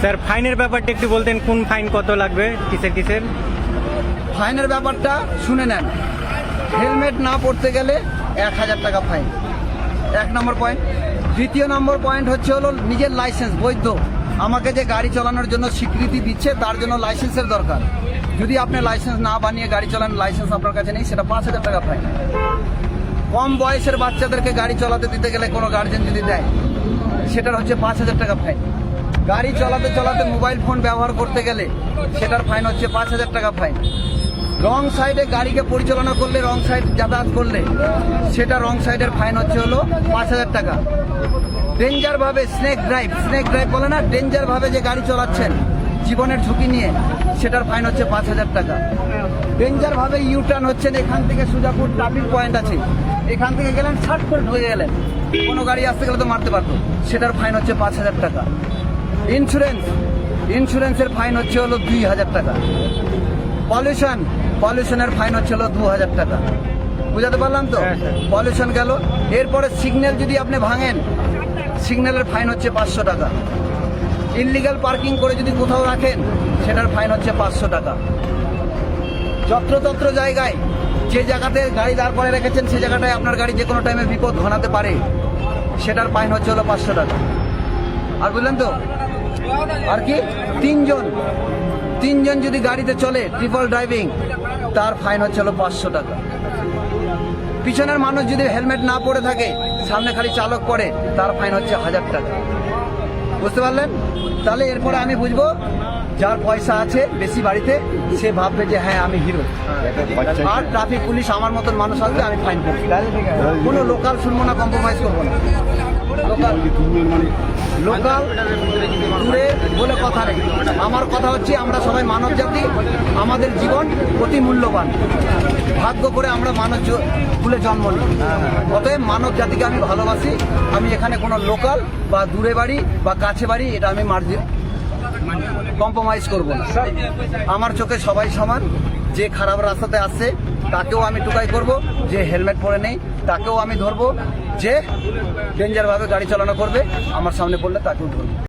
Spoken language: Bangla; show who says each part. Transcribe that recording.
Speaker 1: স্যার ফাইনের ব্যাপারটা একটু বলতেন, কোন ফাইন কত লাগবে, কিসের কিসের?
Speaker 2: ফাইনের ব্যাপারটা শুনে নেন। হেলমেট না পরতে গেলে 1000 টাকা ফাইন, 1 নম্বর পয়েন্ট। দ্বিতীয় নম্বর পয়েন্ট হচ্ছে হলো নিজের লাইসেন্স বৈধ। আমাকে যে গাড়ি চালানোর জন্য স্বীকৃতি দিচ্ছে তার জন্য লাইসেন্সের দরকার। যদি আপনি লাইসেন্স না বানিয়ে গাড়ি চালান, লাইসেন্স আপনার কাছে নেই, সেটা 5000 টাকা ফাইন। কম বয়সের বাচ্চাদেরকে গাড়ি চালাতে দিতে গেলে কোনো গার্জেন যদি দেয়, সেটার হচ্ছে 5000 টাকা ফাইন। গাড়ি চালাতে চালাতে মোবাইল ফোন ব্যবহার করতে গেলে সেটার ফাইন হচ্ছে 5000 টাকা ফাইন। রং সাইডে গাড়িকে পরিচালনা করলে, রং সাইড যাতায়াত করলে সেটা রং সাইডের ফাইন হচ্ছে হলো 5000 টাকা। ডেঞ্জার ভাবে স্নেক ড্রাইভ বলে না, ডেঞ্জার ভাবে যে গাড়ি চালাচ্ছেন জীবনের ঝুঁকি নিয়ে, সেটার ফাইন হচ্ছে 5000 টাকা। ডেঞ্জার ভাবে ইউটার্ন হচ্ছেন, এখান থেকে সুজাপুর ট্রাফিক পয়েন্ট আছে, এখান থেকে গেলেন ছাট করে ঢুকে গেলেন, কোনো গাড়ি আসতে গেলে তো মারতে পারতো, সেটার ফাইন হচ্ছে 5000 টাকা। ইন্স্যুরেন্সের ফাইন হচ্ছে হলো 2000 টাকা। পলিউশনের ফাইন হচ্ছে হলো 2000 টাকা। বুঝাতে পারলাম তো? পলিউশন গেল। এরপরে সিগন্যাল যদি আপনি ভাঙেন, সিগন্যালের ফাইন হচ্ছে 500 টাকা। ইললিগাল পার্কিং করে যদি কোথাও রাখেন, সেটার ফাইন হচ্ছে 500 টাকা। যত্রতত্র জায়গায় যে জায়গাতে গাড়ি দাঁড় করে রেখেছেন, সে জায়গাটায় আপনার গাড়ি যে কোনো টাইমে বিপদ ঘটাতে পারে, সেটার ফাইন হচ্ছে হলো 500 টাকা। আর বুঝলেন তো? আর কি, তিনজন যদি গাড়িতে চলে ট্রিপল ড্রাইভিং, তার ফাইন হচ্ছে হলো 500 টাকা। পিছনের মানুষ যদি হেলমেট না পরে থাকে, সামনে খালি চালক পড়ে, তার ফাইন হচ্ছে 1000 টাকা। বুঝতে পারলেন? তাহলে এরপরে আমি বুঝবো, যার পয়সা আছে বেশি বাড়িতে, সে ভাববে যে হ্যাঁ আমি হিরো। আর ট্রাফিক পুলিশ আমার মতন মানুষ আসবে, আমি ফাইন করবো। কোনো লোকাল শুনবো না, কম্প্রোমাইজ করবো না। লোকাল দূরে বলে কথা নেই। আমার কথা হচ্ছে, আমরা সবাই মানব জাতি, আমাদের জীবন অতি মূল্যবান। ভাগ্য করে আমরা মানব কুলে জন্ম নিই, অতএব মানব জাতিকে আমি ভালোবাসি। আমি এখানে কোনো লোকাল বা দূরে বাড়ি বা কাছে বাড়ি, এটা আমি কম্প্রোমাইজ করবো না। আমার চোখে সবাই সমান। যে খারাপ রাস্তাতে আসছে তাকেও আমি টুকাই করব, যে হেলমেট পরে নেই তাকেও আমি ধরবো, যে ডেঞ্জারভাবে গাড়ি চালানো করবে আমার সামনে পড়লে তাকেও ধরবো।